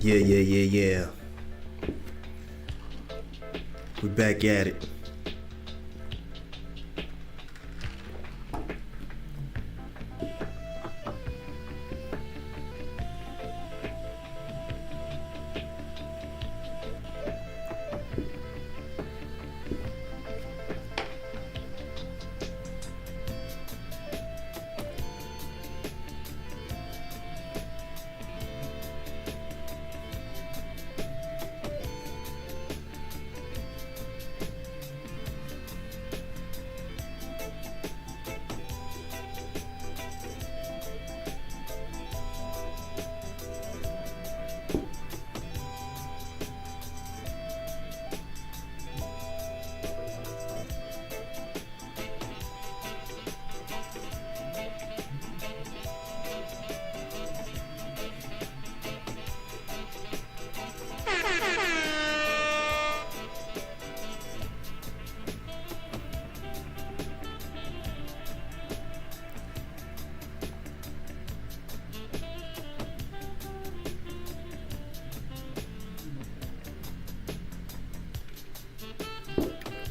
Yeah. We back at it.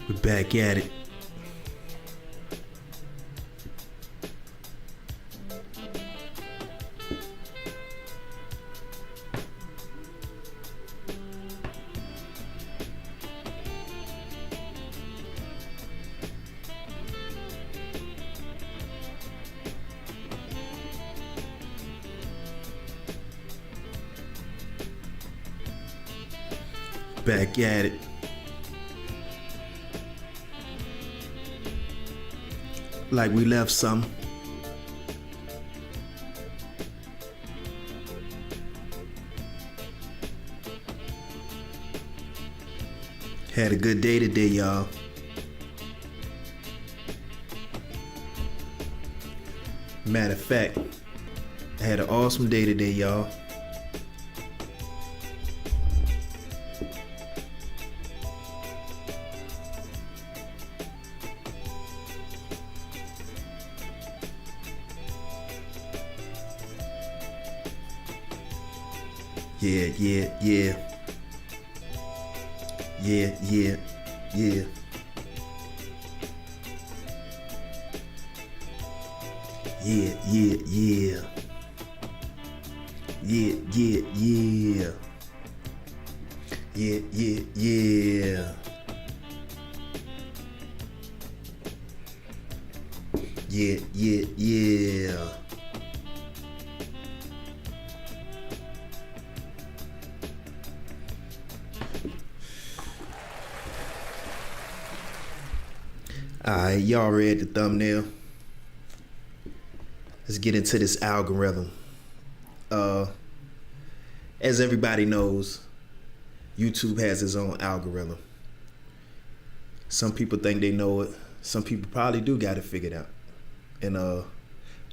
We back at it. Back at it. Like we left some. Had a good day today, y'all. Matter of fact, I had an awesome day today, y'all. Yeah. Yeah. Yeah. Alright, y'all read the thumbnail. Let's get into this algorithm. As everybody knows, YouTube has its own algorithm. Some people think they know it. Some people probably do got it figured out. And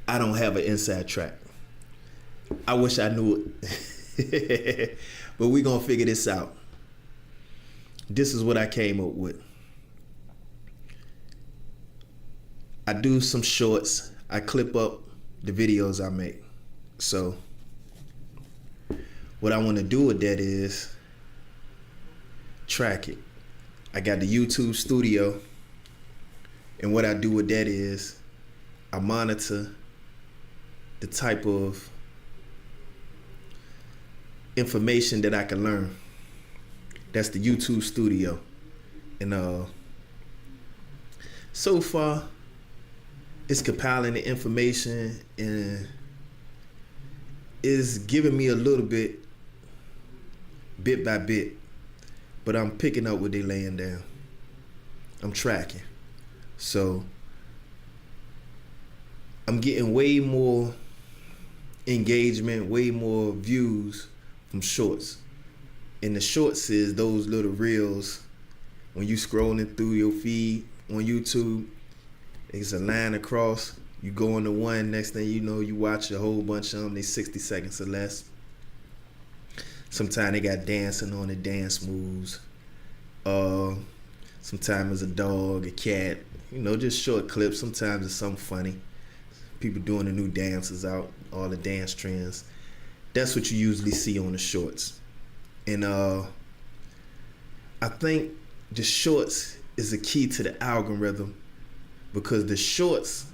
I don't have an inside track. I wish I knew it. But we gonna figure this out. This is what I came up with. I do some shorts. I clip up the videos I make. So what I want to do with that is track it. I got the YouTube studio, and what I do with that is I monitor the type of information that I can learn. That's the YouTube studio. And so far it's compiling the information and is giving me a little bit by bit, but I'm picking up what they're laying down. I'm tracking. So I'm getting way more engagement, way more views from shorts. And the shorts is those little reels when you scrolling through your feed on YouTube. It's a line across. You go into one, next thing you know, you watch a whole bunch of them. They 60 seconds or less. Sometimes they got dancing on the dance moves. Sometimes it's a dog, a cat, just short clips. Sometimes it's something funny. People doing the new dances out, all the dance trends. That's what you usually see on the shorts. And I think the shorts is the key to the algorithm, because the shorts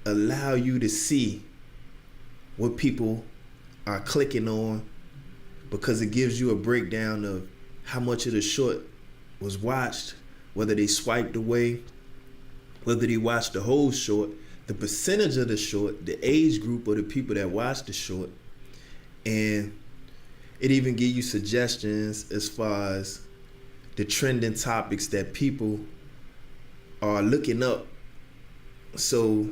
allow you to see what people are clicking on, because it gives you a breakdown of how much of the short was watched, whether they swiped away, whether they watched the whole short, the percentage of the short, the age group of the people that watched the short. And it even gives you suggestions as far as the trending topics that people are looking up. So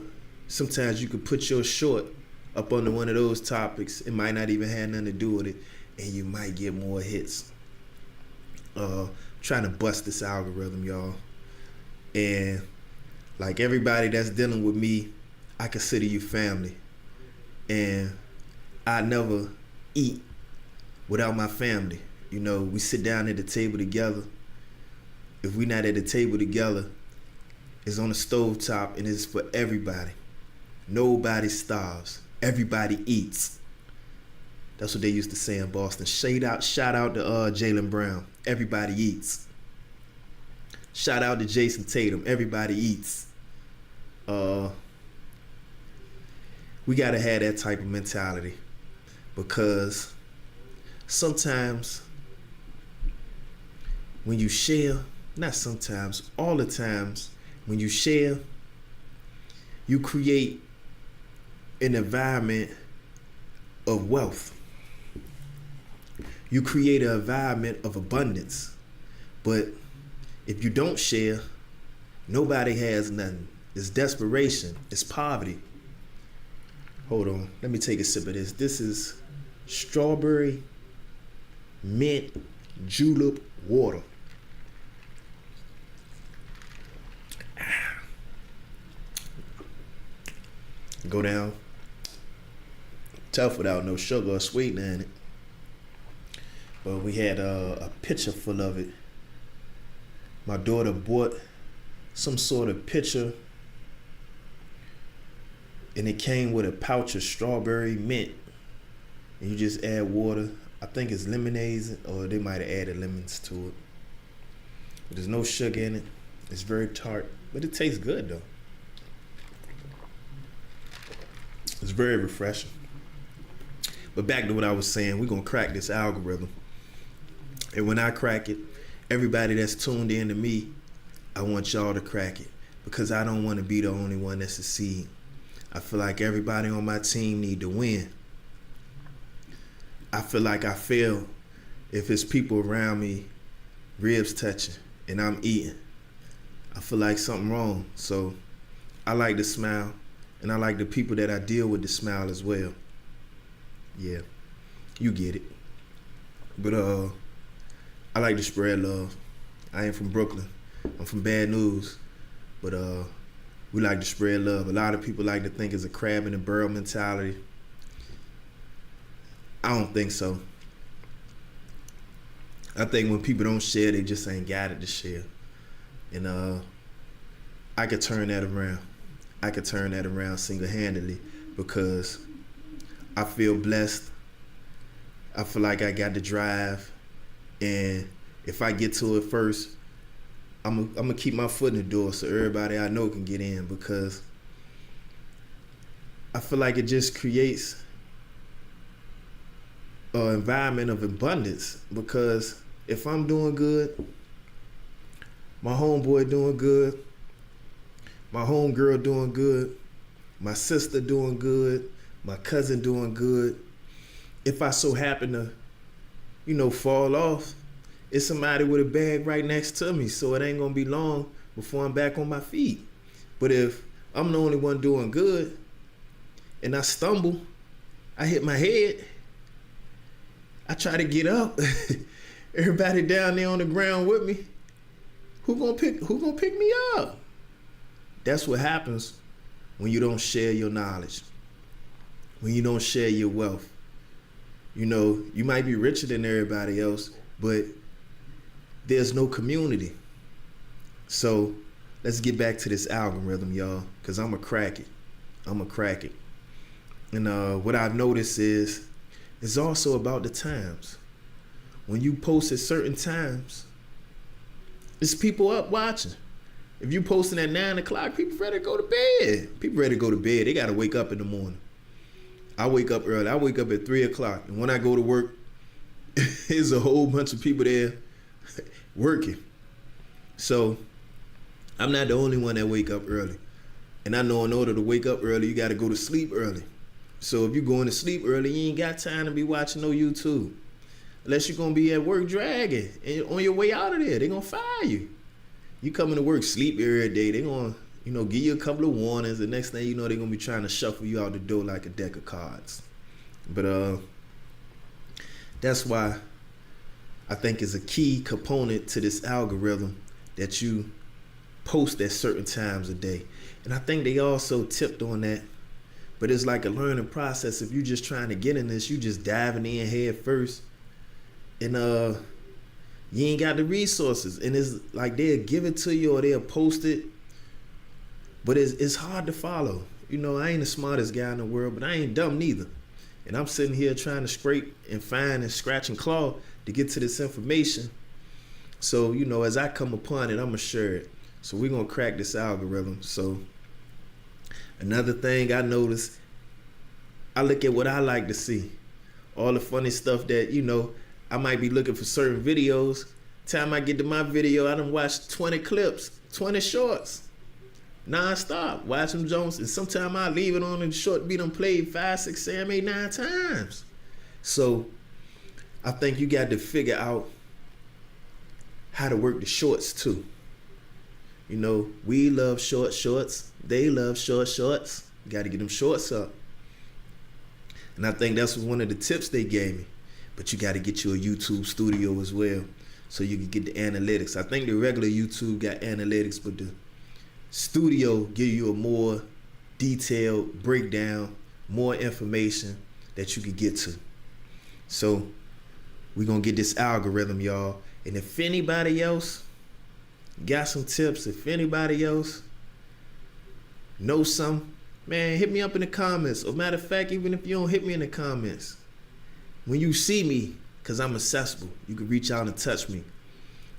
sometimes you could put your short up under one of those topics. It might not even have nothing to do with it, and you might get more hits. Trying to bust this algorithm, y'all. And like everybody that's dealing with me, I consider you family. And I never eat without my family. You know, we sit down at the table together. If we're not at the table together, it's on the stovetop, and it's for everybody. Nobody starves. Everybody eats. That's what they used to say in Boston. Shout out to Jaylen Brown. Everybody eats. Shout out to Jason Tatum. Everybody eats. We gotta have that type of mentality, because sometimes when you share, not sometimes, all the times, when you share, you create an environment of wealth. You create an environment of abundance. But if you don't share, nobody has nothing. It's desperation. It's poverty. Hold on. Let me take a sip of this. This is strawberry mint julep water. Go down. Tough without no sugar or sweetener in it. But we had a pitcher full of it. My daughter bought some sort of pitcher, and it came with a pouch of strawberry mint. And you just add water. I think it's lemonade, or they might have added lemons to it. But there's no sugar in it. It's very tart, but it tastes good though. It's very refreshing. But back to what I was saying, we're gonna crack this algorithm. And when I crack it, everybody that's tuned in to me, I want y'all to crack it, because I don't want to be the only one that succeed. I feel like everybody on my team need to win. I feel like I fail if it's people around me, ribs touching, and I'm eating. I feel like something wrong. So I like to smile, and I like the people that I deal with to smile as well. Yeah, you get it. But I like to spread love. I ain't from Brooklyn. I'm from Bad News. But we like to spread love. A lot of people like to think it's a crab in a barrel mentality. I don't think so. I think when people don't share, they just ain't got it to share. And I could turn that around. I could turn that around single-handedly, because I feel blessed. I feel like I got the drive. And if I get to it first, I'm gonna keep my foot in the door so everybody I know can get in, because I feel like it just creates an environment of abundance. Because if I'm doing good, my homeboy doing good, my homegirl doing good, my sister doing good, my cousin doing good, if I so happen to, fall off, it's somebody with a bag right next to me, so it ain't gonna be long before I'm back on my feet. But if I'm the only one doing good and I stumble, I hit my head, I try to get up, everybody down there on the ground with me, who gonna pick me up? That's what happens when you don't share your knowledge, when you don't share your wealth. You might be richer than everybody else, but there's no community. So let's get back to this algorithm, y'all, because I'm going to crack it. And what I've noticed is it's also about the times. when you post at certain times, it's people up watching. If you posting at 9 o'clock, people ready to go to bed. People ready to go to bed. They got to wake up in the morning. I wake up early. I wake up at 3 o'clock. And when I go to work, there's a whole bunch of people there working. So I'm not the only one that wake up early. And I know in order to wake up early, you got to go to sleep early. So if you're going to sleep early, you ain't got time to be watching no YouTube. Unless you're going to be at work dragging. And on your way out of there, they're going to fire you. You coming to work, sleep every day, they're going to, give you a couple of warnings. The next thing you know, they're going to be trying to shuffle you out the door like a deck of cards. But that's why I think it's a key component to this algorithm that you post at certain times a day. And I think they also tipped on that. But it's like a learning process. If you're just trying to get in this, you just diving in head first. And you ain't got the resources. And it's like they'll give it to you or they'll post it. But it's hard to follow. I ain't the smartest guy in the world, but I ain't dumb neither. And I'm sitting here trying to scrape and find and scratch and claw to get to this information. So, as I come upon it, I'm going to share it. So we're going to crack this algorithm. So another thing I noticed, I look at what I like to see. All the funny stuff that, I might be looking for certain videos. Time I get to my video, I done watched 20 clips, 20 shorts, non-stop. Watch them Jones. And sometimes I leave it on and short beat them played 5, 6, 7, 8, 9 times. So I think you got to figure out how to work the shorts too. We love short shorts. They love short shorts. You got to get them shorts up. And I think that's one of the tips they gave me. But you got to get you a YouTube studio as well so you can get the analytics. I think the regular YouTube got analytics, but the studio give you a more detailed breakdown, more information that you can get to. So we're going to get this algorithm, y'all. And if anybody else got some tips, if anybody else knows something, man, hit me up in the comments. Or matter of fact, even if you don't hit me in the comments, when you see me, because I'm accessible, you can reach out and touch me.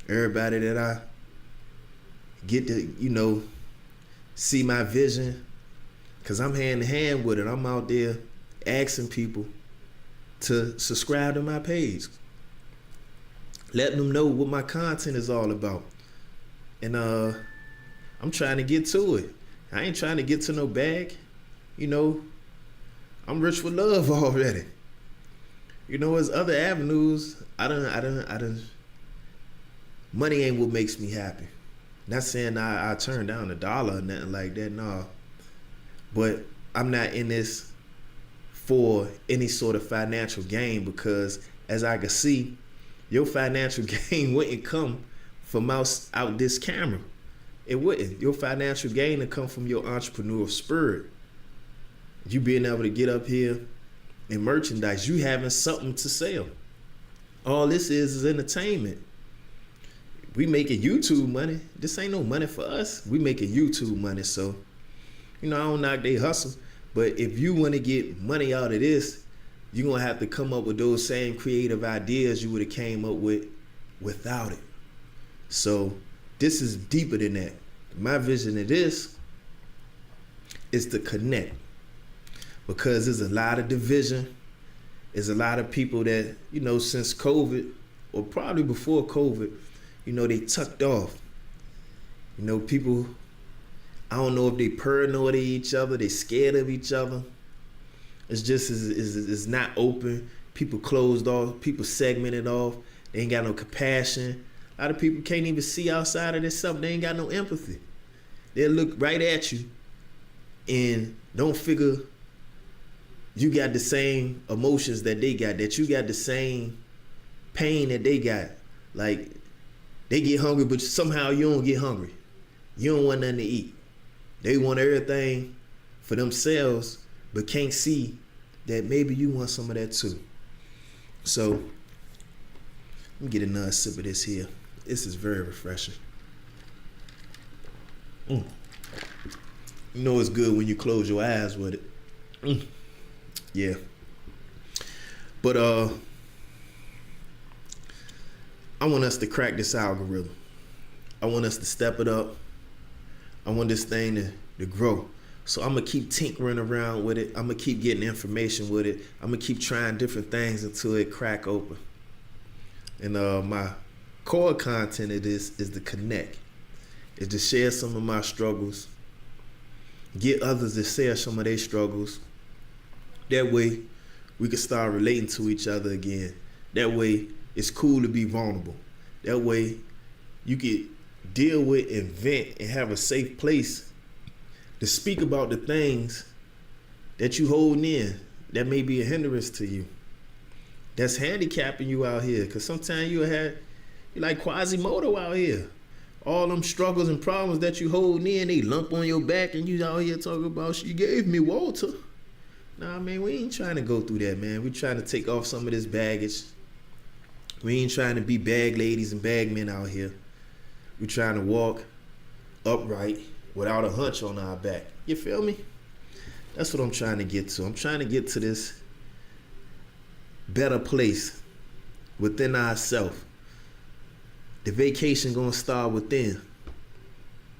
Everybody that I get to, see my vision, because I'm hand in hand with it. I'm out there asking people to subscribe to my page, letting them know what my content is all about. And I'm trying to get to it. I ain't trying to get to no bag. I'm rich with love already. There's other avenues. I done. Money ain't what makes me happy. Not saying I turn down $1 or nothing like that, no. But I'm not in this for any sort of financial gain, because as I can see, your financial gain wouldn't come from out this camera. It wouldn't. Your financial gain would come from your entrepreneurial spirit. You being able to get up here and merchandise, you having something to sell. All this is entertainment. We making YouTube money. This ain't no money for us. We making YouTube money. So, I don't knock they hustle. But if you want to get money out of this, you're going to have to come up with those same creative ideas you would have came up with without it. So this is deeper than that. My vision of this is to connect. Because there's a lot of division. There's a lot of people that, since COVID, or probably before COVID, they tucked off. People, I don't know if they paranoid of each other, they scared of each other. It's just, it's not open. People closed off, people segmented off. They ain't got no compassion. A lot of people can't even see outside of themselves. They ain't got no empathy. They'll look right at you and don't figure you got the same emotions that they got, that you got the same pain that they got. Like, they get hungry, but somehow you don't get hungry. You don't want nothing to eat. They want everything for themselves, but can't see that maybe you want some of that too. So, let me get another sip of this here. This is very refreshing. It's good when you close your eyes with it. Yeah. But I want us to crack this algorithm. I want us to step it up. I want this thing to grow. So I'm gonna keep tinkering around with it. I'm gonna keep getting information with it. I'm gonna keep trying different things until it crack open. And my core content of this is to connect, is to share some of my struggles, get others to share some of their struggles. That way we can start relating to each other again. That way it's cool to be vulnerable. That way you can deal with and vent and have a safe place to speak about the things that you holding in that may be a hindrance to you, that's handicapping you out here. Because sometimes you're like Quasimodo out here. All them struggles and problems that you holding in, they lump on your back and you out here talking about, she gave me Walter. Nah, man, we ain't trying to go through that, man. We trying to take off some of this baggage. We ain't trying to be bag ladies and bag men out here. We trying to walk upright without a hunch on our back. You feel me? That's what I'm trying to get to. I'm trying to get to this better place within ourselves. The vacation gonna start within.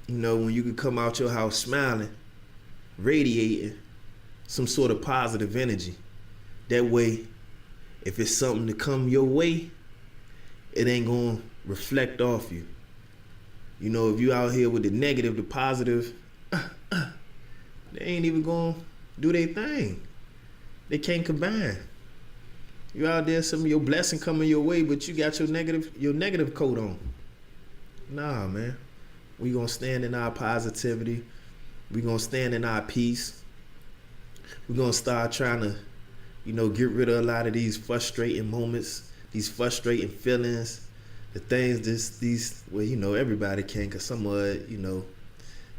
You know, when you can come out your house smiling, radiating some sort of positive energy. That way, if it's something to come your way, it ain't gonna reflect off you. You know, if you out here with the negative, the positive, they ain't even gonna do their thing. They can't combine. You out there, some of your blessing coming your way, but you got your negative coat on. Nah, man. We gonna stand in our positivity. We gonna stand in our peace. We gonna start trying to, get rid of a lot of these frustrating moments, these frustrating feelings, the things everybody can, cause some of it,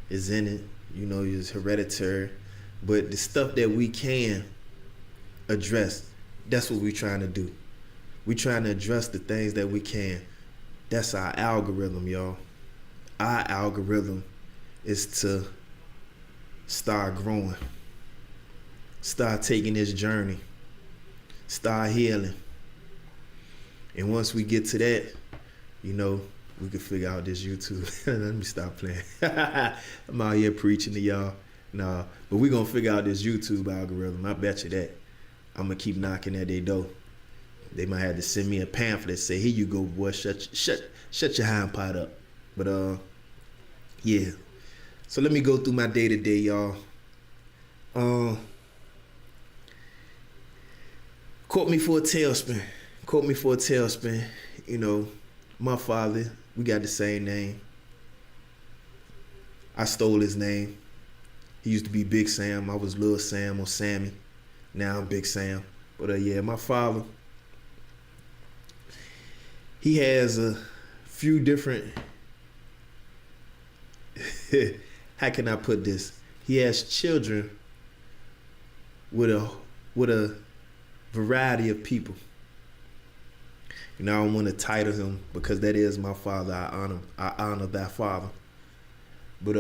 is in it, is hereditary. But the stuff that we can address, that's what we're trying to do. We're trying to address the things that we can. That's our algorithm, y'all. Our algorithm is to start growing, start taking this journey, start healing. And once we get to that, we can figure out this YouTube. Let me stop playing. I'm out here preaching to y'all. Nah, but we gonna figure out this YouTube algorithm. I bet you that. I'm gonna keep knocking at their door. They might have to send me a pamphlet, say, here you go, boy, shut your hind part up. But yeah. So let me go through my day-to-day, y'all. Caught me for a tailspin. My father, we got the same name. I stole his name. He used to be Big Sam. I was Lil Sam or Sammy. Now I'm Big Sam. But yeah, my father, he has a few different, how can I put this? He has children with a variety of people. I don't want to title him because that is my father. I honor that father. But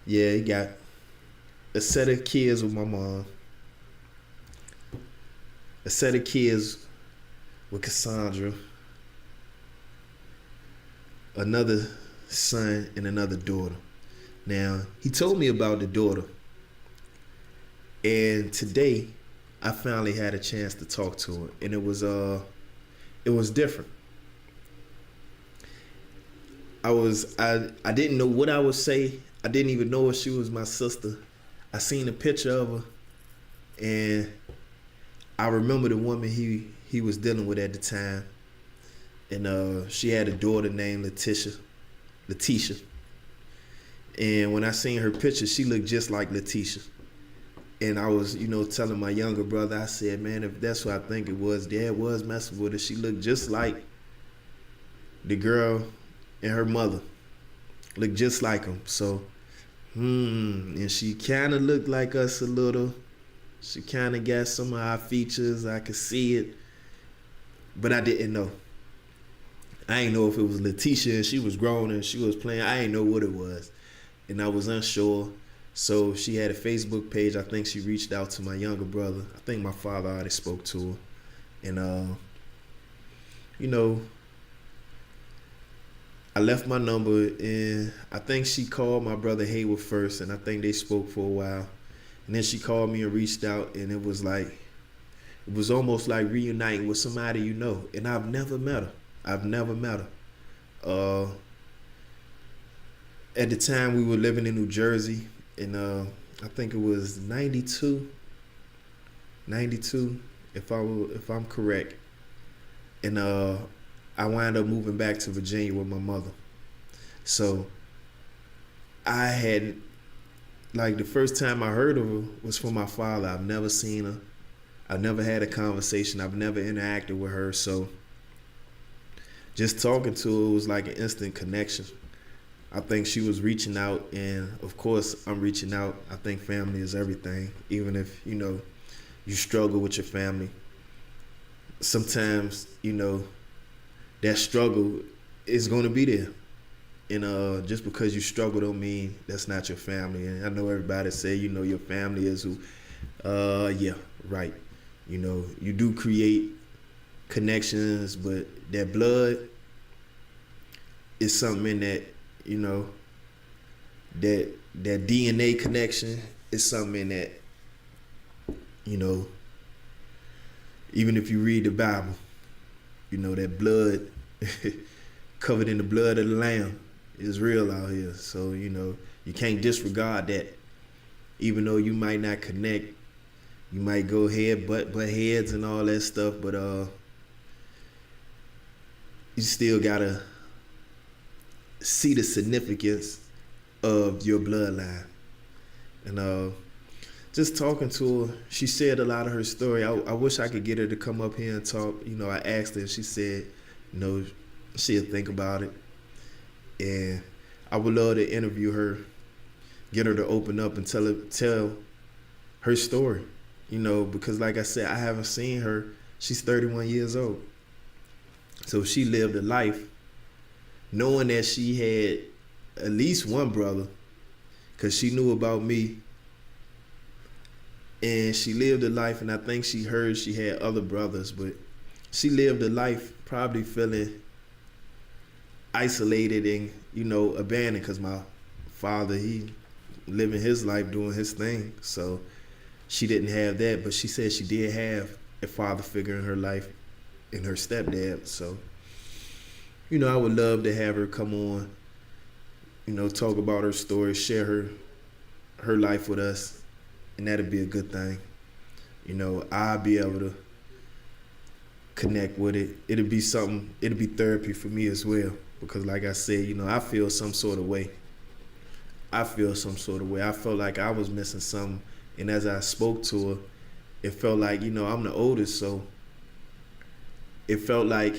yeah, he got a set of kids with my mom, a set of kids with Cassandra, another son and another daughter. Now, he told me about the daughter, and today I finally had a chance to talk to her, and it was different. I didn't know what I would say. I didn't even know if she was my sister. I seen a picture of her, and I remember the woman he was dealing with at the time. And she had a daughter named Letitia. And when I seen her picture, she looked just like Letitia. And I was, telling my younger brother, I said, man, if that's what I think it was, Dad was messing with her. She looked just like the girl and her mother. Looked just like them. So, and she kind of looked like us a little. She kind of got some of our features. I could see it. But I didn't know. I didn't know if it was Letitia and she was grown and she was playing. I didn't know what it was. And I was unsure. So she had a Facebook page. I think she reached out to my younger brother. I think my father already spoke to her. And, I left my number, and I think she called my brother Hayward first, and I think they spoke for a while. And then she called me and reached out, and it was almost like reuniting with somebody you know. And I've never met her. I've never met her. At the time, we were living in New Jersey, and I think it was 92, if I'm correct. And I wound up moving back to Virginia with my mother. So I had, like, the first time I heard of her was from my father. I've never seen her. I've never had a conversation. I've never interacted with her. So just talking to her was like an instant connection. I think she was reaching out, and of course I'm reaching out. I think family is everything. Even if, you struggle with your family, sometimes, that struggle is going to be there. And just because you struggle don't mean that's not your family. And I know everybody say, your family is who. Yeah, right. You do create connections, but that blood is something that, that DNA connection is something that, even if you read the Bible, that blood covered in the blood of the Lamb is real out here. So, you can't disregard that. Even though you might not connect, you might go butt heads and all that stuff, but you still gotta see the significance of your bloodline. And just talking to her, she said a lot of her story. I wish I could get her to come up here and talk. I asked her, and she said, she'll think about it. And I would love to interview her, get her to open up and tell her story. Because like I said, I haven't seen her. She's 31 years old. So she lived a life knowing that she had at least one brother, because she knew about me. And she lived a life, and I think she heard she had other brothers, but she lived a life probably feeling isolated and, abandoned, because my father, he living his life doing his thing. So she didn't have that, but she said she did have a father figure in her life, in her stepdad. So, I would love to have her come on, talk about her story, share her life with us, and that'd be a good thing. I'll be able to connect with it. It'll be therapy for me as well, because like I said, I feel some sort of way. I felt like I was missing something, and as I spoke to her, it felt like, I'm the oldest, so it felt like,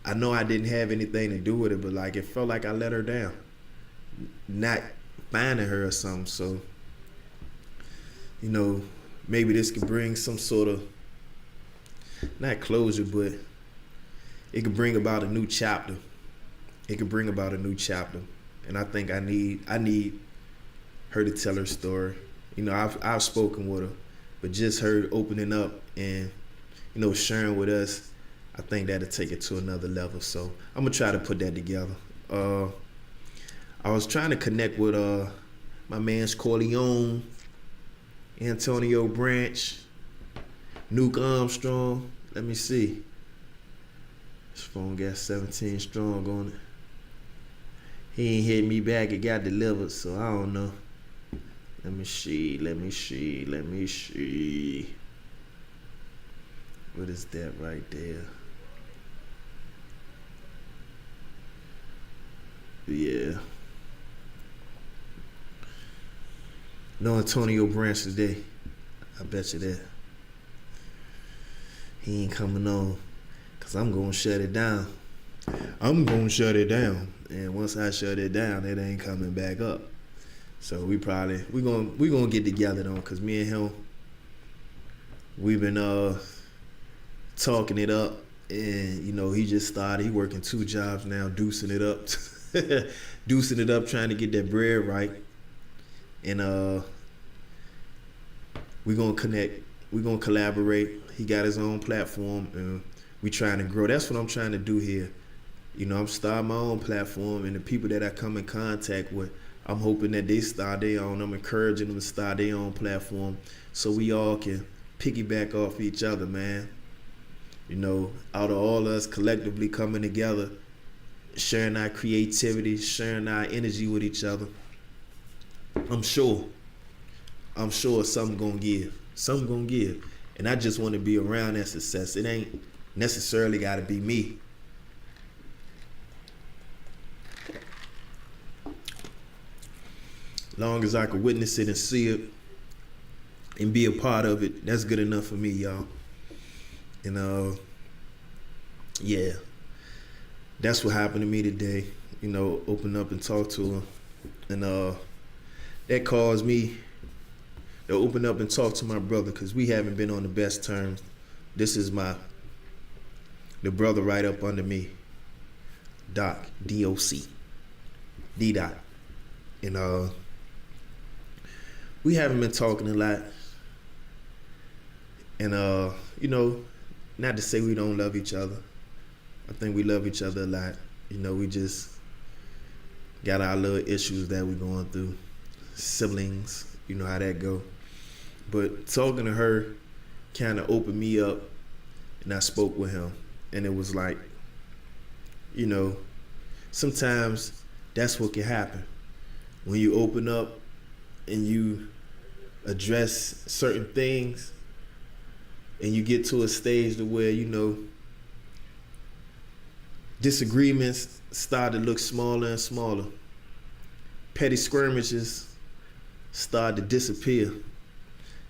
I know I didn't have anything to do with it, but like it felt like I let her down, not finding her or something. So, maybe this could bring some sort of, not closure, but it could bring about a new chapter. And I think I need her to tell her story. I've spoken with her, but just her opening up and, sharing with us, I think that'll take it to another level. So I'm gonna try to put that together. I was trying to connect with my man's Corleone, Antonio Branch, Nuke Armstrong. Let me see. This phone got 17 strong on it. He ain't hit me back. It got delivered, so I don't know. Let me see. What is that right there? Yeah. No Antonio Branch today. I bet you that. He ain't coming on, because I'm going to shut it down. And once I shut it down, it ain't coming back up. So we gonna get together though, because me and him, we've been talking it up, and he just started. He working 2 jobs now, deucing it up, trying to get that bread right. And we gonna connect. We gonna collaborate. He got his own platform, and we trying to grow. That's what I'm trying to do here. I'm starting my own platform, and the people that I come in contact with, I'm hoping that they start their own. I'm encouraging them to start their own platform so we all can piggyback off each other, man. Out of all of us collectively coming together, sharing our creativity, sharing our energy with each other, I'm sure something gonna give. Something gonna give. And I just want to be around that success. It ain't necessarily gotta be me. Long as I can witness it and see it and be a part of it, that's good enough for me, y'all. And yeah, that's what happened to me today. Open up and talk to him, and that caused me to open up and talk to my brother, because we haven't been on the best terms. This is the brother right up under me, Doc, D-O-C, D-Dot, and we haven't been talking a lot, and not to say we don't love each other. I think we love each other a lot. We just got our little issues that we're going through. Siblings, you know how that go. But talking to her kind of opened me up, and I spoke with him. And it was like, sometimes that's what can happen. When you open up and you address certain things, and you get to a stage to where, disagreements start to look smaller and smaller. Petty skirmishes start to disappear.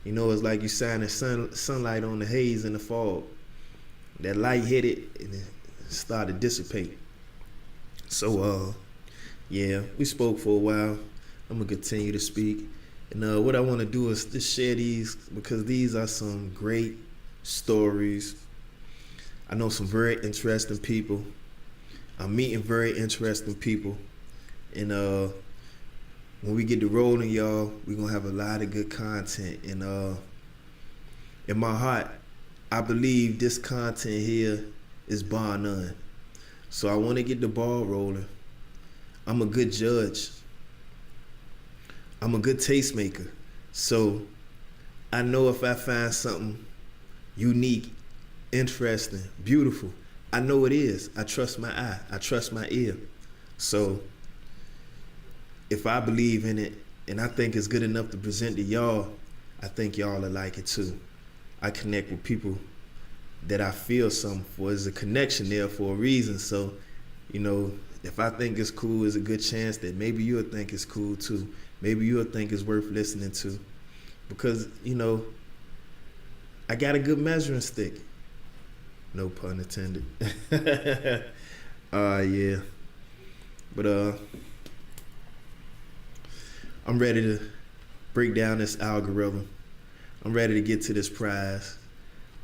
It's like you shining sunlight on the haze in the fog. That light hit it and it started to dissipate. So, yeah, we spoke for a while. I'm gonna continue to speak. And what I wanna do is just share these, because these are some great stories. I know some very interesting people. I'm meeting very interesting people. And when we get to rolling, y'all, we're gonna have a lot of good content. And in my heart, I believe this content here is bar none. So I wanna get the ball rolling. I'm a good judge. I'm a good tastemaker. So I know if I find something unique, interesting, beautiful, I know it is. I trust my eye. I trust my ear. So if I believe in it and I think it's good enough to present to y'all, I think y'all will like it too. I connect with people that I feel something for. There's a connection there for a reason. So, if I think it's cool, there's a good chance that maybe you'll think it's cool too. Maybe you'll think it's worth listening to. Because, I got a good measuring stick. No pun intended. Yeah. But I'm ready to break down this algorithm. I'm ready to get to this prize.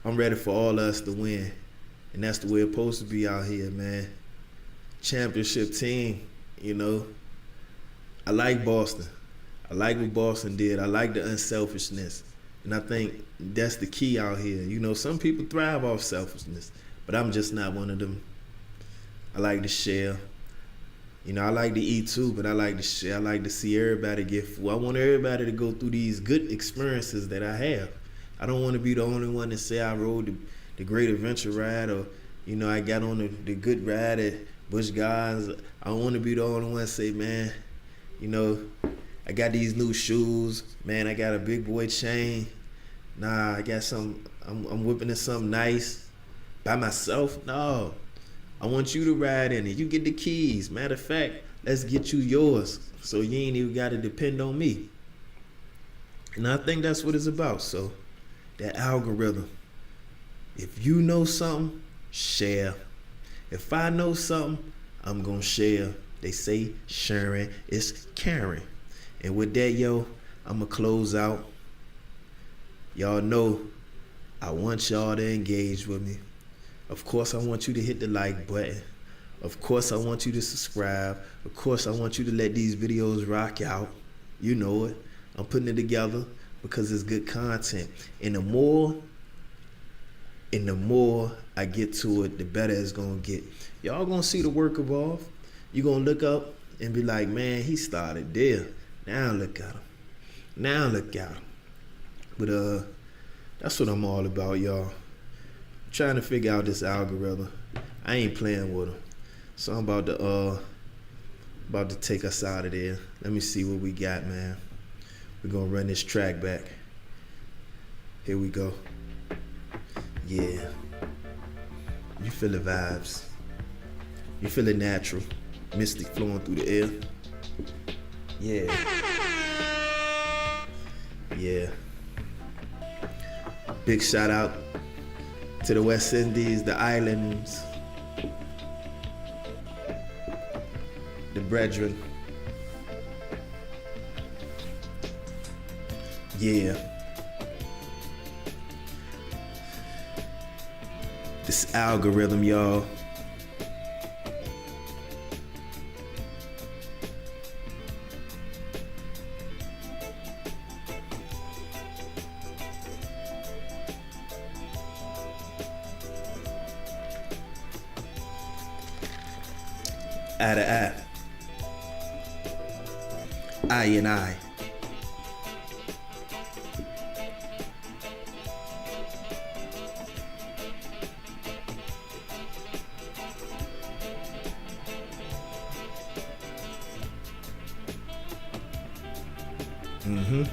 I'm ready for all of us to win. And that's the way it's supposed to be out here, man. Championship team, I like Boston. I like what Boston did. I like the unselfishness. And I think that's the key out here. Some people thrive off selfishness, but I'm just not one of them. I like to share. I like to eat too, but I like to share. I like to see everybody get full. I want everybody to go through these good experiences that I have. I don't want to be the only one to say I rode the great adventure ride, or, I got on the good ride at Busch Gardens. I don't want to be the only one to say, man, I got these new shoes. Man, I got a big boy chain. Nah, I got I'm whipping in something nice by myself. No, I want you to ride in it. You get the keys. Matter of fact, let's get you yours, so you ain't even got to depend on me. And I think that's what it's about. So that algorithm, if you know something, share. If I know something, I'm gonna share. They say sharing is caring. And with that, yo, I'm gonna close out. Y'all know I want y'all to engage with me. Of course, I want you to hit the like button. Of course, I want you to subscribe. Of course, I want you to let these videos rock out. You know it. I'm putting it together because it's good content. And the more And the more I get to it, the better it's gonna get. Y'all gonna see the work evolve. You gonna look up and be like, man, he started there. Now look at him. Now look at him. But that's what I'm all about, y'all. I'm trying to figure out this algorithm. I ain't playing with him. So I'm about to take us out of there. Let me see what we got, man. We're gonna run this track back. Here we go. Yeah. You feel the vibes. You feel it natural. Mystic flowing through the air. Yeah. Yeah. Big shout out to the West Indies, the islands, the brethren. Yeah. This algorithm, y'all. Eye to eye. Eye and eye. Mm-hmm.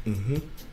Mm-hmm.